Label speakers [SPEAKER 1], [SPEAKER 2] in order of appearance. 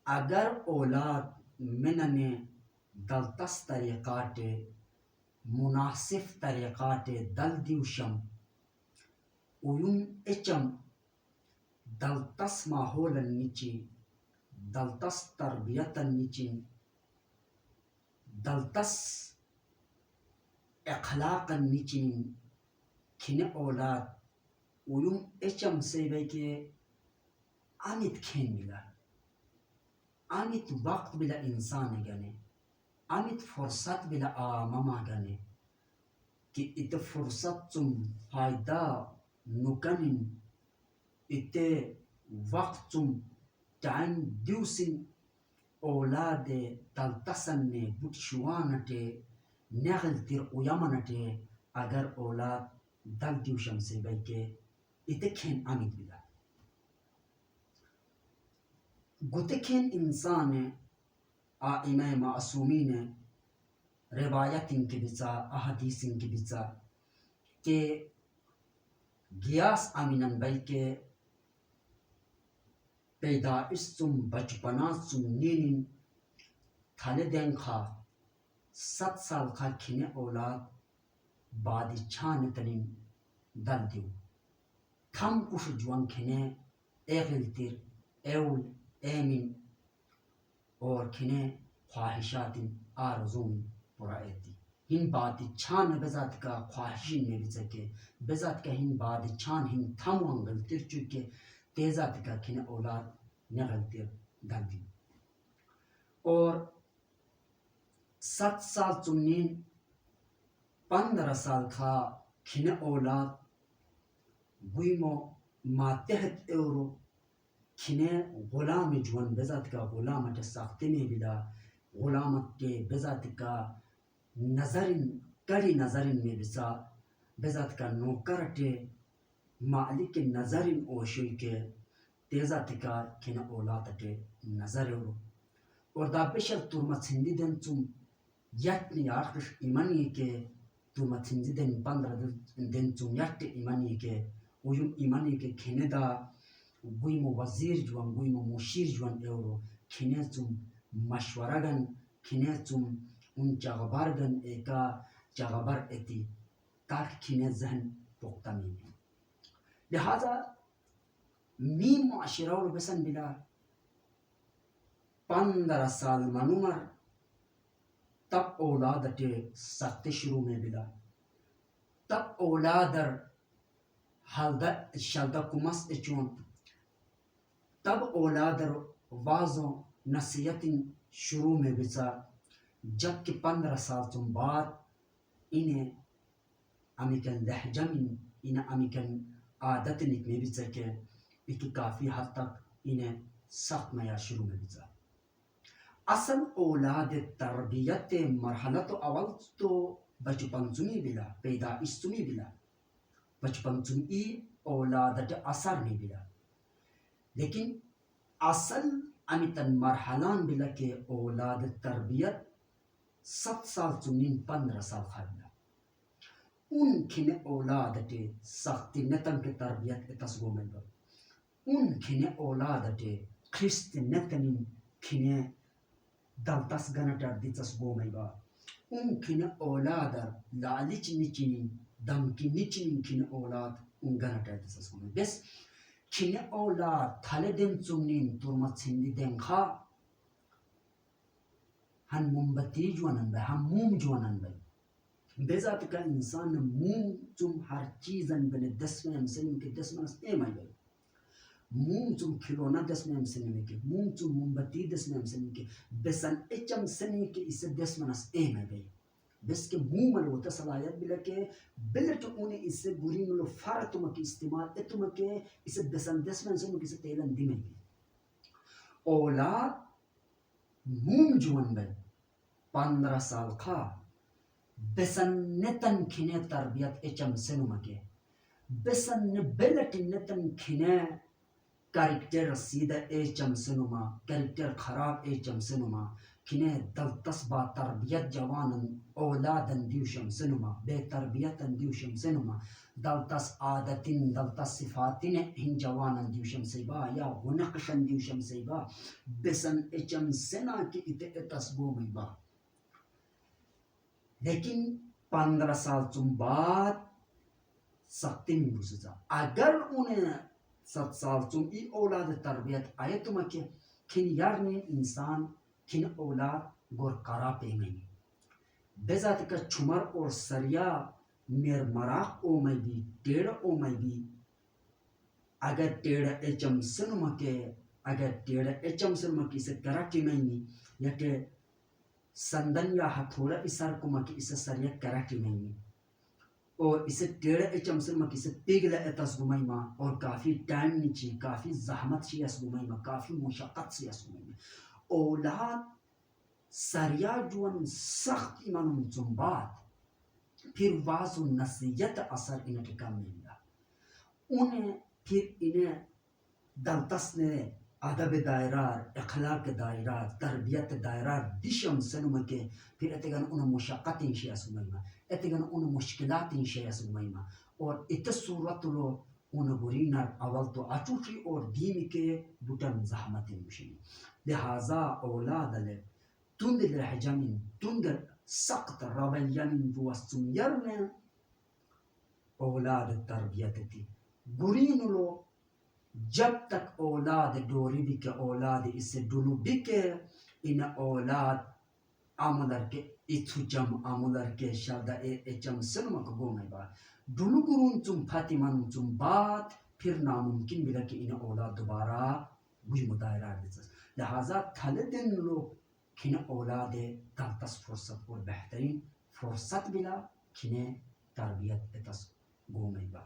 [SPEAKER 1] اگر اولاد منن دلتس طریقات مناسب طریقات دل دیوشم اویم اچم دلتس ماحول نیچی دلتس تربیت نیچی دلتس اخلاق نیچی کھنے اولاد اویم اچم سیبے کے آمیت کھین ملا آمیت وقت بلا انسان گنے آمیت فرصت بلا آماما گنے کہ ات فرصت چم فائدہ نکنن ات وقت چم ٹائم دیوسن اولاد تلتسن بٹ شوانٹے نغل تیر اویمنٹے اگر اولاد دل دیوشم سے بیکے ات کھین آمیت بلا گتکھین انسان آئمہ معصومین روایت ان کے بچا احادیث ان کے بچا کہ گیاس آمینن بھائی کے پیدائش چم بچپنا چم نینن تھالے دین خا 7 سال خا کھنے اولاد بادی چھان تنین دل دیو تھم کش جوان کھنے ایغل تیر ایول ایمن اور کھنے خواہشات آرزوم پرائیتی ہن بادی چھان بذات کا خواہشین میں بچکے بذات کا ہن بادی چھان ہن تھم وانگل تیر چکے تیزات کا کھنے اولاد نغل تیر دل دیو اور 7 سال چنین 15 سال تھا کھنے اولاد گویمو ماتحت ایورو کھنے غلام جوان بذات کا غلامت ساختے میں بلا غلامت کے بذات کا نظرن کڑی نظرن میں بسا بذات کا نوکرٹے مالک نظرن اوشوی کے تیزات کا کھنے اولاد ٹے نظر ایورو اور دا بشر ترمت ہندی دن چم یٹنی آخش ایمانی کے ترمت ہندی دن 15 دن چم یٹ ایمانی کے اویم ایمانی کے کھنے دا گویمو وزیر جوان گویمو مشیر جوان ایورو کھنے چم مشورہ گن کھنے چم ان چاغبار گن ایکا چاغبار ایتی تاکہ کھنے ذہن پختہ میں لہذا می معاشرہ اور بسن بلا 15 سال منومر تب اولاد ٹے سخت شروع میں بلا تب اولادر حلدہ شلدہ کمس اچون تب اولادر واضح نصیحت شروع میں بچا جبکہ 15 سال تم بعد انہیں امیکن لہجہ انہیں امیکن عادت نک میں بچا کہ ایک کافی حد تک انہیں سخت میار شروع میں بچا اصل اولاد تربیت مرحلہ تو اول تو بچپن چمی بلا پیدائش چمی بلا بچپن چمی اولادت اثر نہیں بلا لیکن اصل امیتن مرحلان بلا کہ اولاد تربیت 7 سال چنین 15 سال خبلا ان کھنے اولادت سختی نتن کے تربیت اتسگو میں با ان کھنے اولادت خست نتن کھنے دلتس گنٹر دیتس گو میں با ان کھنے اولادر لالچ نچنین دمکی نچنین کھنے اولاد ان گنٹر دیتس گو میں بس کھنے اولاد تھالے دن چنین ترمت سندی دن خواہ ہن مومبتی جوانن بھائی ہم موم جوانن بھائی بیزات کا انسان موم چم ہر چیزن بنے 10 میں ہم سنیم کے 10 میں ایم آئی بھائی موم چم کھلونا 10 میں ہم سنیم کے موم چم مومبتی 10 میں ہم سنیم کے بسن اچم سنیم کے اسے 10 میں ایم آئی بھائی بس کے موم ملوتا صلاحیت بلا کہ بلٹ انہیں اسے بری ملو فارتم کی استعمال اتم کے اسے بسن 10 میں ہم سنیم کے اسے تیلن دی میں بھی اولاد موم جوان بھائی 15 سال کھا بسن نتن کھنے تربیت اچم سنوما کے بسن بلٹ نتن کھنے کریکٹر سیدھا اچم سنوما کریکٹر خراب اچم سنوما کھنے دلتس با تربیت جوانن اولادن دیوشم سنما بے تربیتن دیوشم سنما دلتس عادتن دلتس صفاتن ہن جوانن دیوشم سیبا یا غنقشن دیوشم سیبا بسن اچم سنا کی اتس گومی با. لیکن 15 سال چم بعد سختی میں بسزا اگر انہیں 7 سال چم ای اولاد تربیت آئے تم کہ کھن یارنی انسان کھن اولاد گور کرا پیمینی بذات کا چھمر اور سریا میر مراق او میں بھی ٹیڑ او میں بھی اگر ٹیڑ اچم سنما کے اگر ٹیڑ اچم سنما کی اسے کرا ٹیمینی یا کہ سندن یا ہتھوڑا اسار کما کی اسے سریا کرا ٹیمینی اور اسے ٹیڑ اچم سنما کی اسے پیگلے اتس گمائی ما اور کافی ٹائم نیچی کافی زحمت چی اس گمائی ما کافی مشقت سی اس گمائی ما اولاد سریا جوان سخت ایمانم جنبات پھر واض و نصیت اثر انہیں کے کام نہیں گا انہیں پھر انہیں دلتس نے ادب دائرار اخلاق دائرار تربیت دائرار دشم سنم کے پھر اتگان انہیں مشقت انشی اس گمائیما اتگان انہیں مشکلات انشی اس گمائیما اور ات صورت لو انہیں گرینر اول تو اچوشی اور دیم کے بوٹن زحمت انشی لہذا اولاد لے تند لحجمین تند سخت رویمین وستم یرنے اولاد تربیت تی گرین لو جب تک اولاد ڈوری بھی کے اولاد اسے ڈلو بھی کے ان اولاد آمدر کے اتھو جم آمدر کے شردہ اچم سنمک گومے با ڈلو گرون چم فاتمان چم بات پھر ناممکن بلا کہ ان اولاد دوبارہ بج مدائرہ دیتا لہذا تھل دن لوگ کھنے اولاد تلتس فرصت اور بہترین فرصت بلا کھنے تربیت اتس گومے با.